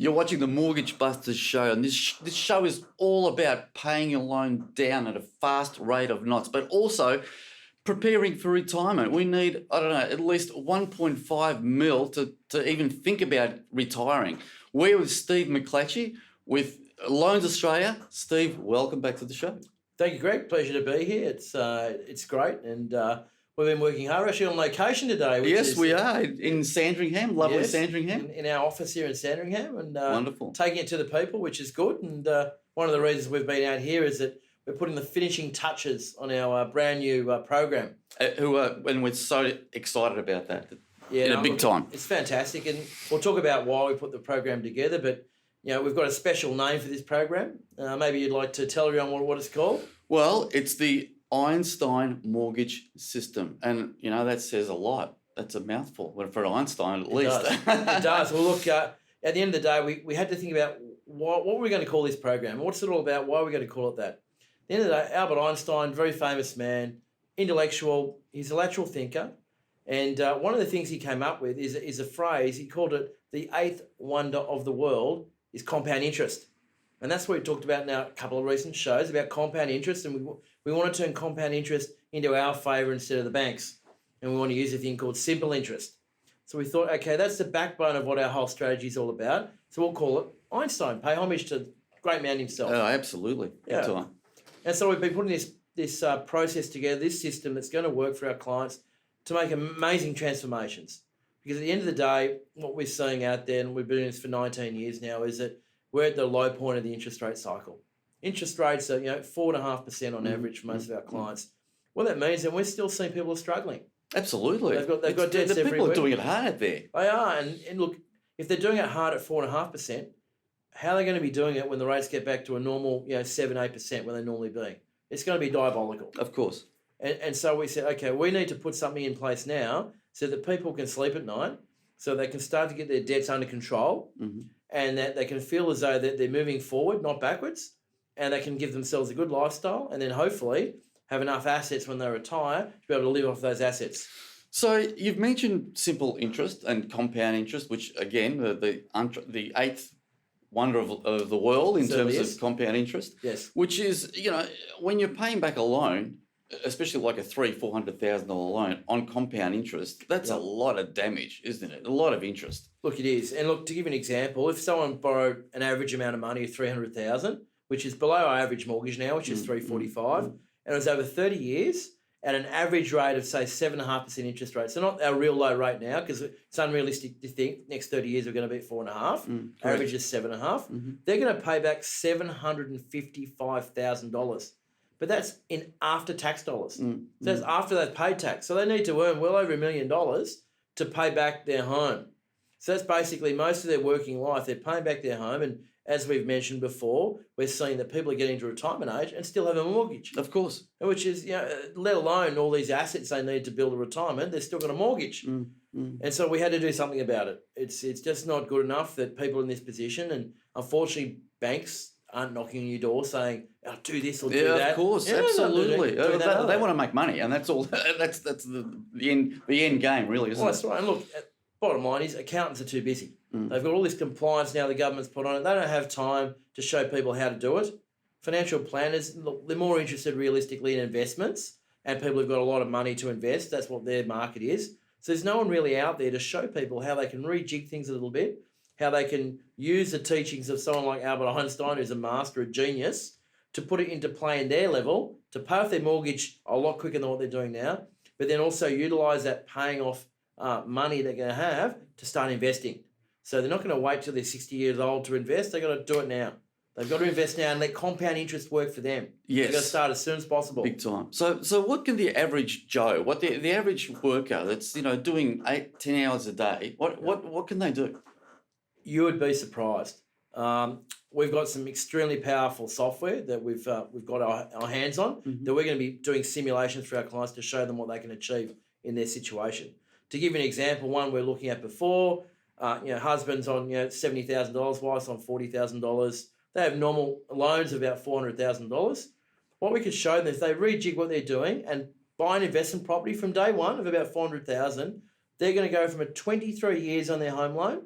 You're watching the Mortgage Busters show, and this show is all about paying your loan down at a fast rate of knots, but also preparing for retirement. We need, I don't know, at least 1.5 mil to even think about retiring. We're with Steve McClatchy with Loans Australia. Steve, welcome back to the show. Thank you, Greg. Pleasure to be here. It's great, and we've been working hard. We're actually on location today. We are in Sandringham, lovely Sandringham. In our office here in Sandringham, and wonderful. Taking it to the people, which is good. And one of the reasons we've been out here is that we're putting the finishing touches on our brand new program. And we're so excited about that. Yeah, big time. It's fantastic, and we'll talk about why we put the program together. But we've got a special name for this program. Maybe you'd like to tell everyone what it's called. Well, it's the Einstein mortgage system, and that says a lot. That's a mouthful for Einstein, at least. It does. Well, look, at the end of the day, we had to think about what we're going to call this program. What's it all about? Why are we going to call it that? At the end of the day, Albert Einstein, very famous man, intellectual. He's a lateral thinker, and one of the things he came up with is a phrase. He called it the eighth wonder of the world is compound interest. And that's what we talked about in a couple of recent shows about compound interest, and we want to turn compound interest into our favour instead of the banks. And we want to use a thing called simple interest. So we thought, okay, that's the backbone of what our whole strategy is all about. So we'll call it Einstein, pay homage to the great man himself. Oh, absolutely. Yeah. Time. And so we've been putting this process together, this system that's going to work for our clients to make amazing transformations. Because at the end of the day, what we're seeing out there, and we've been doing this for 19 years now, is that we're at the low point of the interest rate cycle. Interest rates are 4.5% on average for most of our clients. What that means, and we're still seeing people are struggling. Absolutely. They've got debts every week. People are doing it hard out there. They are, and look, if they're doing it hard at 4.5%, how are they going to be doing it when the rates get back to a normal 7-8% where they normally be? It's going to be diabolical. Of course. And so we said, okay, we need to put something in place now so that people can sleep at night, so they can start to get their debts under control, and that they can feel as though that they're moving forward, not backwards, and they can give themselves a good lifestyle, and then hopefully have enough assets when they retire to be able to live off those assets. So you've mentioned simple interest and compound interest, which again, the eighth wonder of the world in terms of compound interest. Yes. Which is, when you're paying back a loan, especially like a $400,000 loan on compound interest, that's a lot of damage, isn't it? A lot of interest. Look, it is. And look, to give you an example, if someone borrowed an average amount of money of $300,000, which is below our average mortgage now, which is $345,000, and it was over 30 years at an average rate of, say, 7.5% interest rate. So not our real low rate now, because it's unrealistic to think next 30 years we're going to be at 4.5%. Average is 7.5%. They're going to pay back $755,000. But that's in after-tax dollars. So that's after they've paid tax. So they need to earn well over $1 million to pay back their home. So that's basically most of their working life. They're paying back their home. And as we've mentioned before, we're seeing that people are getting to retirement age and still have a mortgage. Of course. Which is, let alone all these assets they need to build a retirement, they've still got a mortgage. And so we had to do something about it. It's just not good enough that people are in this position. And unfortunately, banks aren't knocking on your door saying, do this or do that. Yeah, of course, absolutely. They want to make money, and that's all. That's the end game, really, isn't it? That's right. And look, bottom line is accountants are too busy. They've got all this compliance now the government's put on it. They don't have time to show people how to do it. Financial planners, look, they're more interested realistically in investments, and people who've got a lot of money to invest. That's what their market is. So there's no one really out there to show people how they can rejig things a little bit, how they can use the teachings of someone like Albert Einstein, who's a master, a genius, to put it into play in their level, to pay off their mortgage a lot quicker than what they're doing now, but then also utilise that paying off money they're going to have to start investing. So they're not going to wait till they're 60 years old to invest. They've got to do it now. They've got to invest now and let compound interest work for them. Yes. They've got to start as soon as possible. Big time. So what can the average Joe, what the average worker that's doing 8-10 hours a day, what can they do? You would be surprised. We've got some extremely powerful software that we've got our hands on that we're going to be doing simulations for our clients to show them what they can achieve in their situation. To give you an example, one we're looking at before, husband's on $70,000, wife's on $40,000. They have normal loans of about $400,000. What we could show them is they rejig what they're doing and buy an investment property from day one of about $400,000. They're going to go from a 23 years on their home loan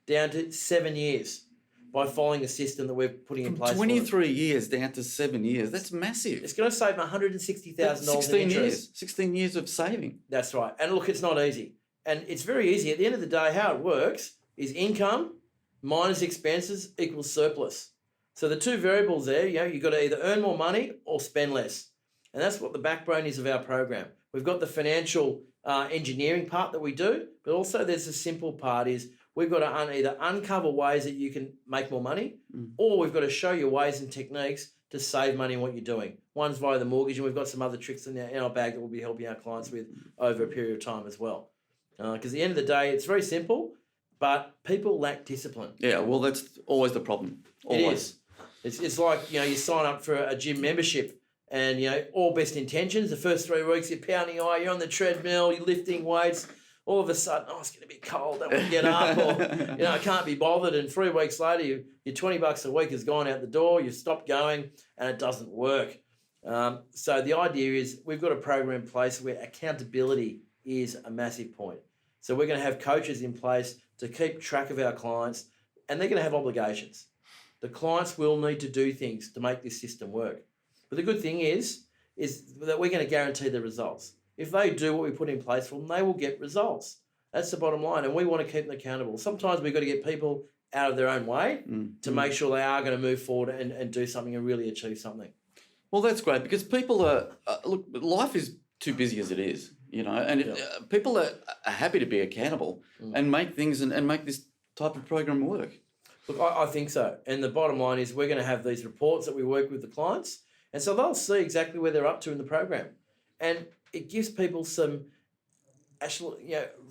down to 7 years. by following the system that we're putting in From place. 23 years down to 7 years. That's massive. It's going to save them $160,000 in 16 interest. years. 16 years of saving. That's right. And look, it's not easy. And it's very easy. At the end of the day, how it works is income minus expenses equals surplus. So the two variables there, you've got to either earn more money or spend less. And that's what the backbone is of our program. We've got the financial engineering part that we do, but also there's a simple part is we've got to either uncover ways that you can make more money, or we've got to show you ways and techniques to save money in what you're doing. One's via the mortgage, and we've got some other tricks in our bag that we'll be helping our clients with over a period of time as well. Because at the end of the day, it's very simple, but people lack discipline. Yeah, well, that's always the problem. Always. It is. It's like, you sign up for a gym membership and, all best intentions. The first 3 weeks, you're pounding away, you're on the treadmill, you're lifting weights. All of a sudden, it's going to be cold, I won't get up, or, I can't be bothered. And 3 weeks later, your $20 a week has gone out the door, you've stopped going, and it doesn't work. So the idea is we've got a program in place where accountability is a massive point. So we're going to have coaches in place to keep track of our clients, and they're going to have obligations. The clients will need to do things to make this system work. But the good thing is that we're going to guarantee the results. If they do what we put in place for them, they will get results. That's the bottom line, and we want to keep them accountable. Sometimes we've got to get people out of their own way to make sure they are going to move forward and do something and really achieve something. Well, that's great because people are, look, life is too busy as it is, and people are happy to be accountable and make things and make this type of program work. Look, I think so. And the bottom line is we're going to have these reports that we work with the clients, and so they'll see exactly where they're up to in the program. And it gives people some actual,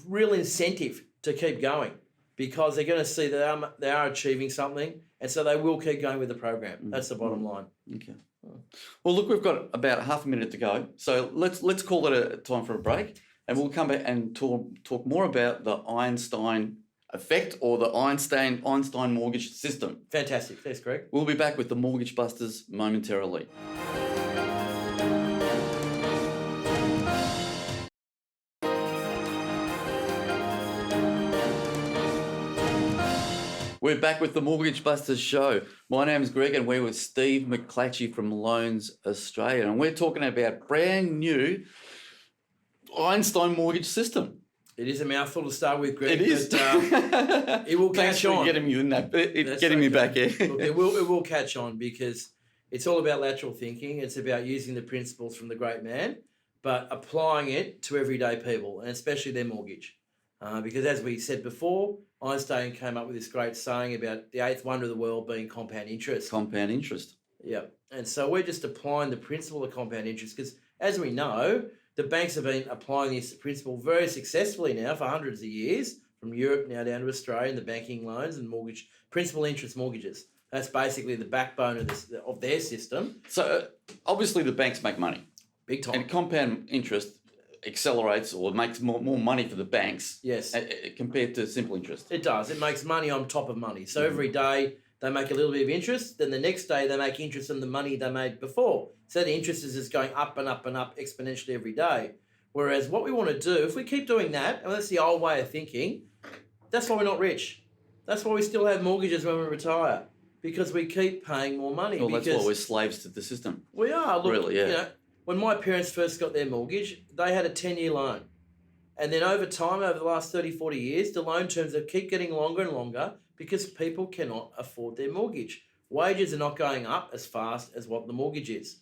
real incentive to keep going because they're going to see that they are achieving something, and so they will keep going with the program. That's the bottom line. Okay. Well, look, we've got about half a minute to go, so let's call it a time for a break, and we'll come back and talk more about the Einstein effect or the Einstein mortgage system. Fantastic. Thanks, Greg. We'll be back with the Mortgage Busters momentarily. We're back with the Mortgage Busters show. My name's Greg and we're with Steve McClatchy from Loans Australia, and we're talking about brand new Einstein mortgage system. It is a mouthful to start with, Greg. It is. But, it will catch on. Getting you in that, getting me back here. Look, it will catch on because it's all about lateral thinking. It's about using the principles from the great man, but applying it to everyday people, and especially their mortgage. Because as we said before, Einstein came up with this great saying about the eighth wonder of the world being compound interest. Compound interest. Yeah. And so we're just applying the principle of compound interest because, as we know, the banks have been applying this principle very successfully now for hundreds of years, from Europe now down to Australia, and the banking loans and mortgage principal interest mortgages. That's basically the backbone of their system. So obviously the banks make money. Big time. And compound interest accelerates or makes more money for the banks. Yes. Compared to simple interest. It does. It makes money on top of money. So every day they make a little bit of interest, then the next day they make interest on the money they made before. So the interest is just going up and up and up exponentially every day. Whereas what we want to do, if we keep doing that, and that's the old way of thinking, that's why we're not rich. That's why we still have mortgages when we retire, because we keep paying more money. Well, that's why we're slaves to the system. We are. Look, really, yeah. When my parents first got their mortgage, they had a 10-year loan. And then over time, over the last 30, 40 years, the loan terms keep getting longer and longer because people cannot afford their mortgage. Wages are not going up as fast as what the mortgage is.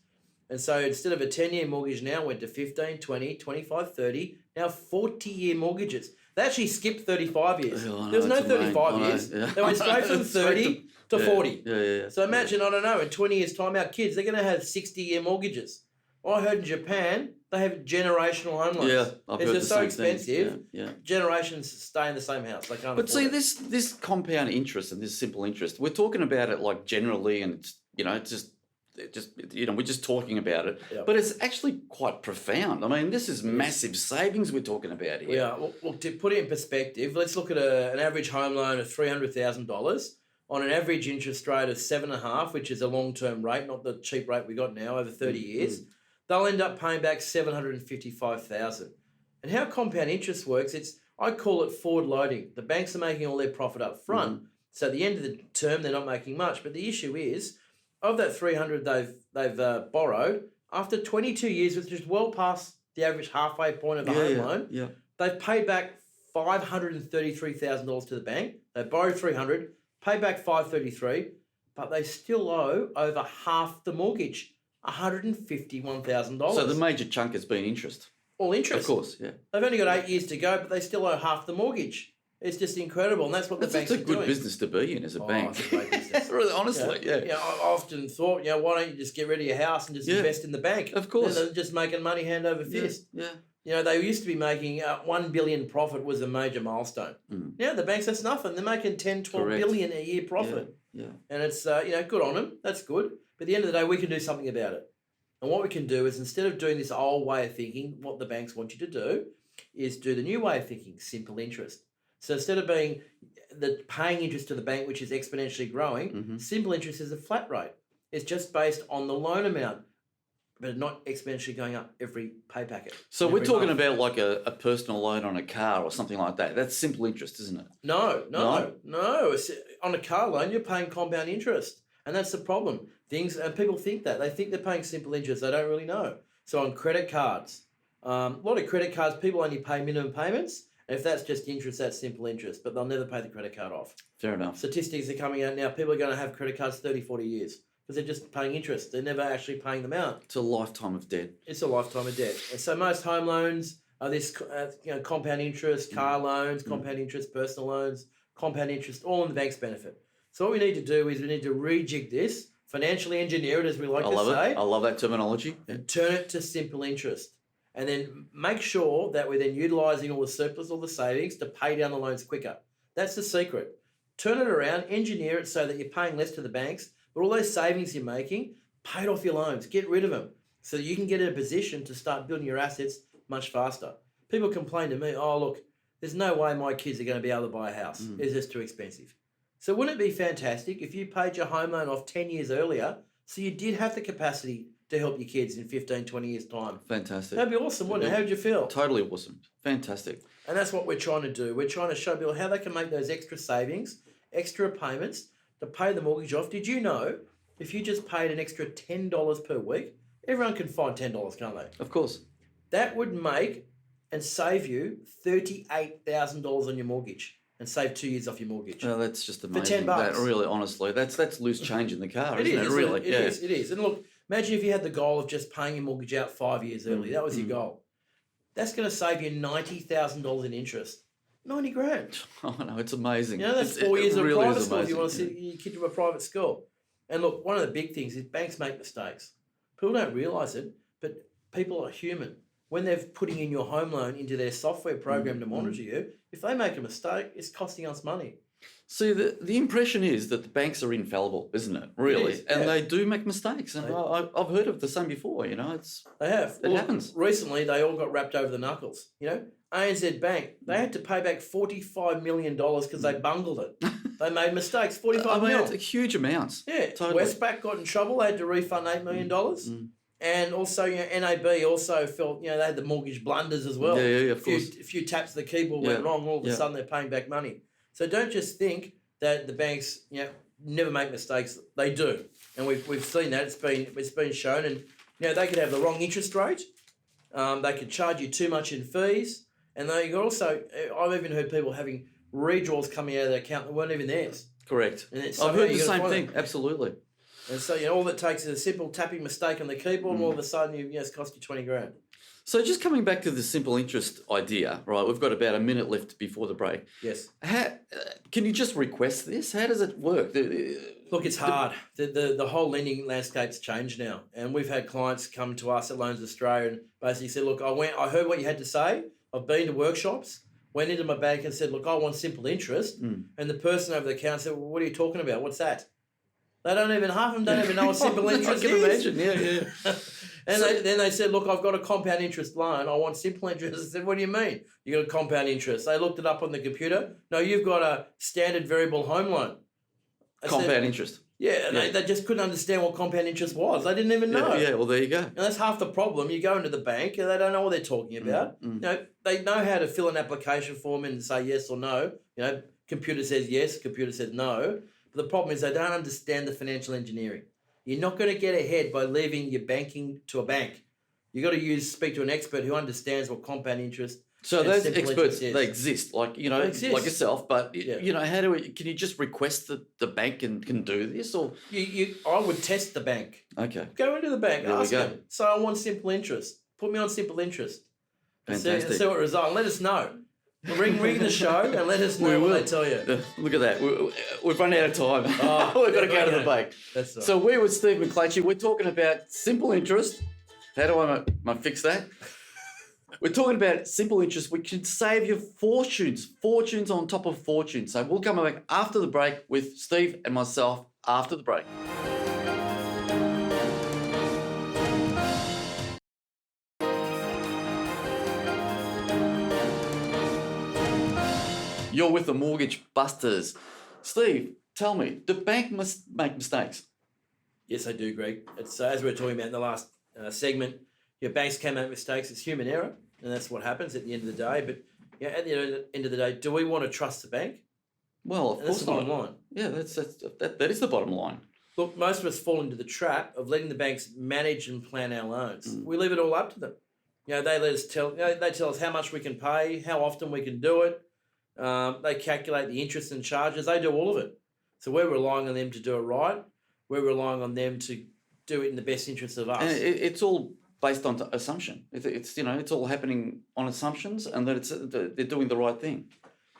And so instead of a 10-year mortgage now went to 15, 20, 25, 30, now 40-year mortgages. They actually skipped 35 years. There was no 35 years. Yeah. They went straight from 30 to 40. Yeah. So imagine, I don't know, in 20 years' time, our kids, they're going to have 60-year mortgages. I heard in Japan, they have generational home loans. Yeah, I've heard the so same expensive. Thing. Yeah. Generations stay in the same house. They can't. But see, it. this compound interest and this simple interest, we're talking about it like generally, and it's just we're just talking about it. Yep. But it's actually quite profound. I mean, this is massive savings we're talking about here. Yeah. Well, to put it in perspective, let's look at an average home loan of $300,000 on an average interest rate of 7.5%, which is a long-term rate, not the cheap rate we got now over 30 years. They'll end up paying back $755,000. And how compound interest works, I call it forward loading. The banks are making all their profit up front. So at the end of the term, they're not making much. But the issue is, of that 300 they've borrowed, after 22 years, which is well past the average halfway point of a home loan, they've paid back $533,000 to the bank. They borrowed 300, paid back 533, but they still owe over half the mortgage, $151,000. So the major chunk has been interest. All interest. Of course, yeah. They've only got 8 years to go, but they still owe half the mortgage. It's just incredible, and that's what the banks are doing. It's a good business to be in as a bank. It's a great business. Really, honestly, yeah. I often thought, why don't you just get rid of your house and just invest in the bank? Of course. They're just making money hand over fist. Yeah. They used to be making 1 billion profit was a major milestone. Now the banks, that's nothing. They're making 10, 12 billion a year profit. Yeah. And it's, good on them. That's good. But at the end of the day, we can do something about it. And what we can do is, instead of doing this old way of thinking, what the banks want you to do is do the new way of thinking, simple interest. So instead of being the paying interest to the bank, which is exponentially growing, simple interest is a flat rate. It's just based on the loan amount, but not exponentially going up every pay packet. So we're talking about like a personal loan on a car or something like that. That's simple interest, isn't it? No. It's, on a car loan, you're paying compound interest. And that's the problem. And people think that. They think they're paying simple interest. They don't really know. So on credit cards, a lot of credit cards, people only pay minimum payments. And if that's just interest, that's simple interest. But they'll never pay the credit card off. Fair enough. Statistics are coming out now. People are going to have credit cards 30, 40 years because they're just paying interest. They're never actually paying them out. It's a lifetime of debt. It's a lifetime of debt. And so most home loans are this compound interest, car loans, compound interest, personal loans, compound interest, all in the bank's benefit. So what we need to do is we need to rejig this, financially engineer it, as we like to say. I love that terminology. And turn it to simple interest. And then make sure that we're then utilising all the surplus, all the savings to pay down the loans quicker. That's the secret. Turn it around, engineer it so that you're paying less to the banks, but all those savings you're making, pay it off your loans, get rid of them so that you can get in a position to start building your assets much faster. People complain to me, oh, look, there's no way my kids are going to be able to buy a house. It's just too expensive. So wouldn't it be fantastic if you paid your home loan off 10 years earlier so you did have the capacity to help your kids in 15, 20 years' time? Fantastic. That'd be awesome, wouldn't it? How would you feel? Totally awesome. Fantastic. And that's what we're trying to do. We're trying to show people how they can make those extra savings, extra payments to pay the mortgage off. Did you know if you just paid an extra $10 per week, everyone can find $10, can't they? Of course. That would make and save you $38,000 on your mortgage and save 2 years off your mortgage. Oh, that's just amazing. For $10. That, really, honestly, that's loose change in the car, isn't it? Really, it is. And look, imagine if you had the goal of just paying your mortgage out 5 years early. That was your goal. That's going to save you $90,000 in interest. 90 grand. Oh no, it's amazing. That's 4 years of private school if you want to send your kid to a private school. And look, one of the big things is banks make mistakes. People don't realise it, but people are human. When they're putting in your home loan into their software program to monitor you, if they make a mistake, it's costing us money. See, the impression is that the banks are infallible, isn't it? Really, and they do make mistakes, and I've heard of the same before. They have. It happens. Recently, they all got wrapped over the knuckles. ANZ Bank, they had to pay back $45 million because they bungled it. They made mistakes. $45 million. It's a huge amount. Yeah, totally. Westpac got in trouble. They had to refund $8 million. And also, NAB also felt, they had the mortgage blunders as well. Yeah, of course. A few taps of the keyboard went wrong. All of a sudden, they're paying back money. So don't just think that the banks, never make mistakes. They do, and we've seen that. It's been shown, and they could have the wrong interest rate. They could charge you too much in fees, and they could also. I've even heard people having redraws coming out of their account that weren't even theirs. Correct. I've heard the same thing. Absolutely. And so all it takes is a simple tapping mistake on the keyboard, and all of a sudden, it's cost you 20 grand. So just coming back to the simple interest idea, right? We've got about a minute left before the break. Yes. Can you just request this? How does it work? Look, it's hard. The whole lending landscape's changed now, and we've had clients come to us at Loans Australia and basically said, "Look, I heard what you had to say. I've been to workshops, went into my bank and said, look, I want simple interest." And the person over the counter said, "Well, what are you talking about? What's that?" Half of them don't even know what simple interest is. I can imagine, yeah. And then they said, "Look, I've got a compound interest loan. I want simple interest." I said, "What do you mean? You got a compound interest?" They looked it up on the computer. "No, you've got a standard variable home loan." Compound interest. Yeah, they just couldn't understand what compound interest was. They didn't even know. Yeah, well, there you go. And that's half the problem. You go into the bank and they don't know what they're talking about. They know how to fill an application form and say yes or no. Computer says yes, computer says no. But the problem is they don't understand the financial engineering. You're not going to get ahead by leaving your banking to a bank. You've got to speak to an expert who understands what compound interest. So and those simple experts, interest is. they exist, like, you know, They exist. like yourself, but, Yeah. you know, can you just request that the bank can do this, or? I would test the bank. Okay. Go into the bank, There we ask go. them. So I want simple interest. Put me on simple interest. And Fantastic. see what result. Let us know. Ring the show and let us know We what will. they tell you. Look at that. We've run out of time. Oh, We've got to yeah, go to the okay. bank. That's right. So we're with Steve McClatchy. We're talking about simple interest. How do I fix that? We're talking about simple interest, which can save you fortunes on top of fortunes. So we'll come back after the break with Steve and myself after the break. You're with the Mortgage Busters. Steve, tell me, the bank must make mistakes. Yes, I do, Greg. It's as we were talking about in the last segment. Your banks can make mistakes. It's human error, and that's what happens at the end of the day. But at the end of the day, do we want to trust the bank? Well, of And that's course the bottom not. line. Yeah, that is the bottom line. Look, most of us fall into the trap of letting the banks manage and plan our loans. We leave it all up to them. They let us they tell us how much we can pay, how often we can do it. They calculate the interest and charges. They do all of it. So we're relying on them to do it right. We're relying on them to do it in the best interest of us. And it's all based on assumption. It's all happening on assumptions, and that they're doing the right thing.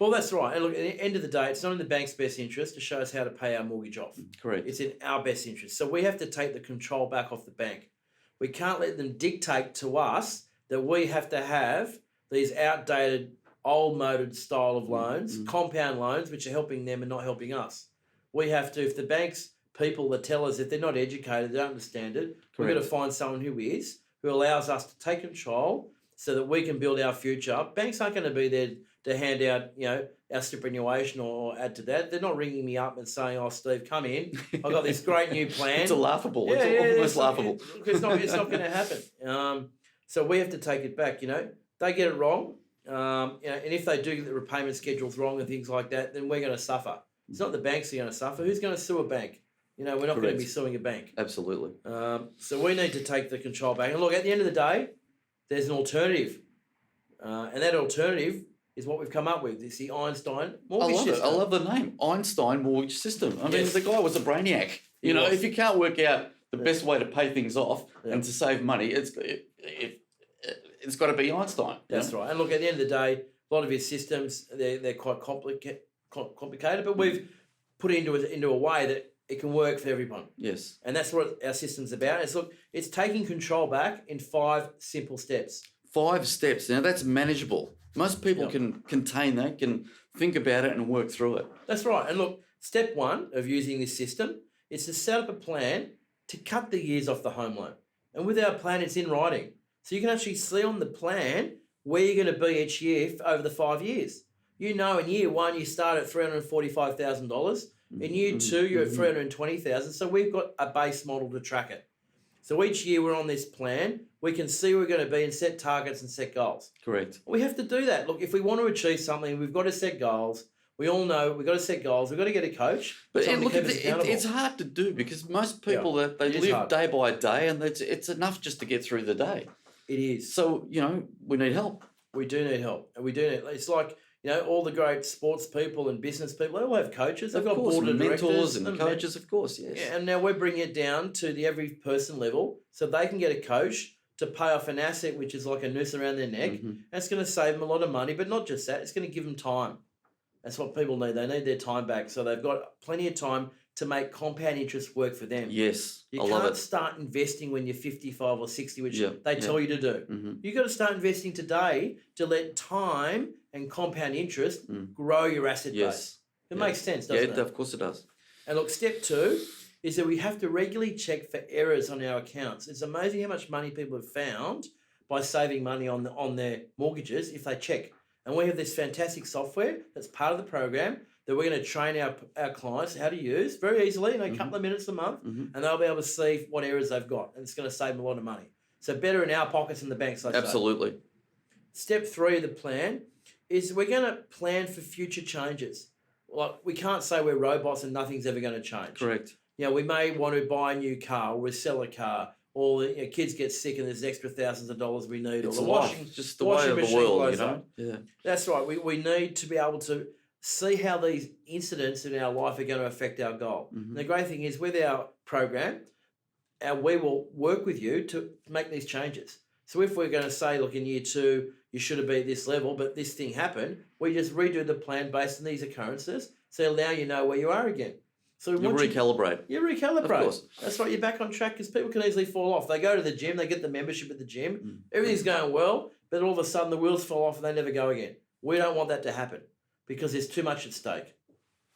Well, that's right. And look, at the end of the day, it's not in the bank's best interest to show us how to pay our mortgage off. Correct. It's in our best interest. So we have to take the control back off the bank. We can't let them dictate to us that we have to have these outdated, old-moded style of loans, compound loans, which are helping them and not helping us. We have to, if the bank's people that tell us if they're not educated, they don't understand it, we've got to find someone who is, who allows us to take control so that we can build our future. Banks aren't going to be there to hand out, our superannuation or add to that. They're not ringing me up and saying, "Oh, Steve, come in. I've got this great new plan." It's laughable. It's almost laughable. It's not going to happen. So we have to take it back. They get it wrong. And if they do get the repayment schedules wrong and things like that, then we're going to suffer. It's not the banks who are going to suffer. Who's going to sue a bank? We're not going to be suing a bank. Absolutely. So we need to take the control back. And look, at the end of the day, there's an alternative. And that alternative is what we've come up with. It's the Einstein mortgage system. I love the name, Einstein mortgage system. I mean, Yes. the guy was a brainiac. If you can't work out the best way to pay things off and to save money, it's got to be Einstein. That's right. And look, at the end of the day, a lot of his systems, they're quite complicated, but we've put it into a way that it can work for everyone. Yes. And that's what our system's about. It's taking control back in 5 simple steps. 5 steps. Now, that's manageable. Most people can contain that, can think about it and work through it. That's right. And look, step 1 of using this system is to set up a plan to cut the years off the home loan. And with our plan, it's in writing. So you can actually see on the plan where you're going to be each year over the 5 years. In year 1, you start at $345,000. In year 2, you're at $320,000. So we've got a base model to track it. So each year we're on this plan, we can see where we're going to be and set targets and set goals. Correct. We have to do that. Look, if we want to achieve something, we've got to set goals. We all know we've got to set goals. We've got to get a coach. But look, it's hard to do because most people they live day by day, and it's enough just to get through the day. It is. So we need help. We do need help, and we do need. It's like all the great sports people and business people. They all have coaches. They've got board of mentors and coaches, of course. Yes. Yeah, and now we're bringing it down to the every person level, so they can get a coach to pay off an asset which is like a noose around their neck. And it's going to save them a lot of money, but not just that. It's going to give them time. That's what people need. They need their time back, so they've got plenty of time to make compound interest work for them. Yes, you I love can't it. start investing when you're 55 or 60, which they tell you to do. You've got to start investing today to let time and compound interest grow your asset base. It makes sense, doesn't it? Yeah, of course it does. And look, step 2 is that we have to regularly check for errors on our accounts. It's amazing how much money people have found by saving money on their mortgages if they check. And we have this fantastic software that's part of the program that we're going to train our clients how to use very easily in a couple of minutes a month, and they'll be able to see what errors they've got, and it's going to save them a lot of money. So better in our pockets than the banks, I say. Absolutely. Step 3 of the plan is we're going to plan for future changes. like we can't say we're robots and nothing's ever going to change. Correct. We may want to buy a new car or we sell a car, or kids get sick and there's extra thousands of dollars we need, It's or the life. washing, Just the washing way of the machine world, blows up. Yeah. That's right. We need to be able to see how these incidents in our life are going to affect our goal. Mhm. And the great thing is with our program, we will work with you to make these changes. So if we're going to say, look, in year 2, you should have been at this level, but this thing happened, we just redo the plan based on these occurrences, so now you know where you are again. So You recalibrate. You recalibrate. Of course. That's right. You're back on track because people can easily fall off. They go to the gym, they get the membership at the gym, everything's going well, but all of a sudden the wheels fall off and they never go again. We don't want that to happen because there's too much at stake.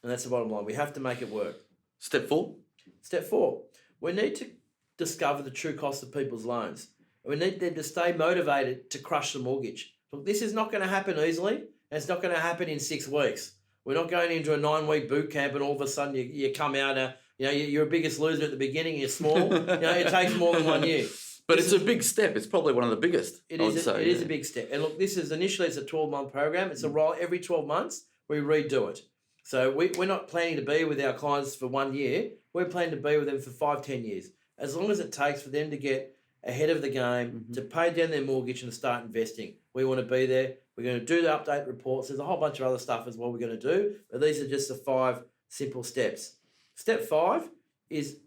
And that's the bottom line. We have to make it work. Step 4. Step 4, we need to discover the true cost of people's loans. We need them to stay motivated to crush the mortgage. Look, this is not going to happen easily, and it's not going to happen in 6 weeks. We're not going into a 9-week boot camp and all of a sudden you come out, you're a biggest loser at the beginning, you're small. It takes more than 1 year. But it's a big step. It's probably one of the biggest. It is a big step. And look, this is initially it's a 12-month program. It's a roll every 12 months. We redo it. So we're not planning to be with our clients for 1 year. We're planning to be with them for 5-10 years. As long as it takes for them to get ahead of the game, to pay down their mortgage and to start investing. We want to be there. We're going to do the update reports. There's a whole bunch of other stuff as well we're going to do, but these are just the 5 simple steps. Step 5 is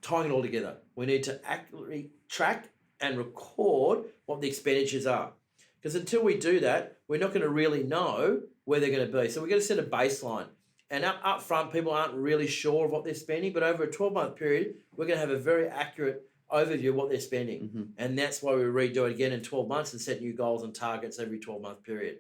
tying it all together. We need to accurately track and record what the expenditures are. Because until we do that, we're not going to really know where they're going to be. So we're going to set a baseline. And up front, people aren't really sure of what they're spending, but over a 12-month period, we're going to have a very accurate overview of what they're spending. And that's why we redo it again in 12 months and set new goals and targets every 12-month period.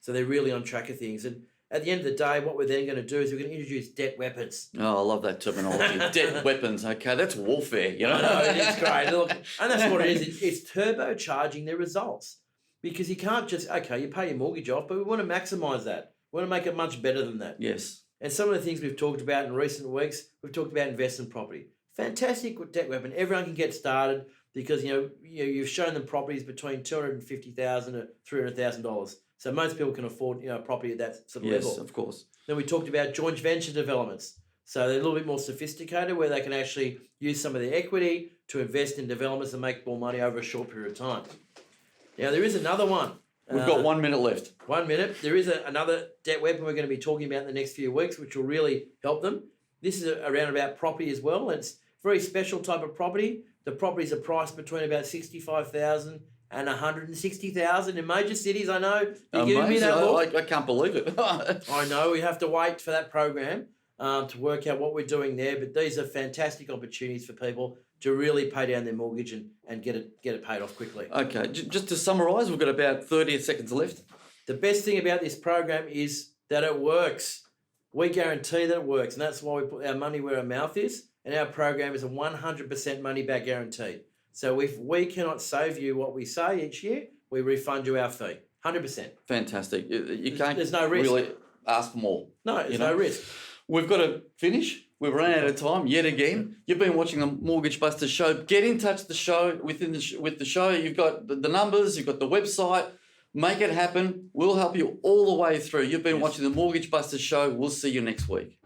So they're really on track of things. And at the end of the day, what we're then going to do is we're going to introduce debt weapons. Oh, I love that terminology. Debt weapons. Okay, that's warfare, I know, it is great. Look, and that's what it is. It's turbocharging their results. Because you can't just, you pay your mortgage off, but we want to maximise that. We want to make it much better than that. Yes. And some of the things we've talked about in recent weeks, we've talked about investment property. Fantastic debt weapon. Everyone can get started because you've shown them properties between $250,000 to $300,000. So most people can afford a property at that sort of level. Yes, of course. Then we talked about joint venture developments. So they're a little bit more sophisticated where they can actually use some of their equity to invest in developments and make more money over a short period of time. Now there is another one. We've got 1 minute left. 1 minute. There is another debt weapon we're going to be talking about in the next few weeks, which will really help them. This is around about property as well. It's a very special type of property. The properties are priced between about $65,000 and $160,000 in major cities. I know you're giving me that look. I can't believe it. I know we have to wait for that program to work out what we're doing there. But these are fantastic opportunities for people to really pay down their mortgage and get it paid off quickly. Okay, just to summarise, we've got about 30 seconds left. The best thing about this program is that it works. We guarantee that it works, and that's why we put our money where our mouth is, and our program is a 100% money-back guarantee. So if we cannot save you what we say each year, we refund you our fee, 100%. Fantastic. You can't There's no risk. really ask for more. No, there's no risk. We've got to finish. We've run out of time yet again. You've been watching the Mortgage Busters show. Get in touch with the show with the show. You've got the numbers. You've got the website. Make it happen. We'll help you all the way through. You've been watching the Mortgage Busters show. We'll see you next week.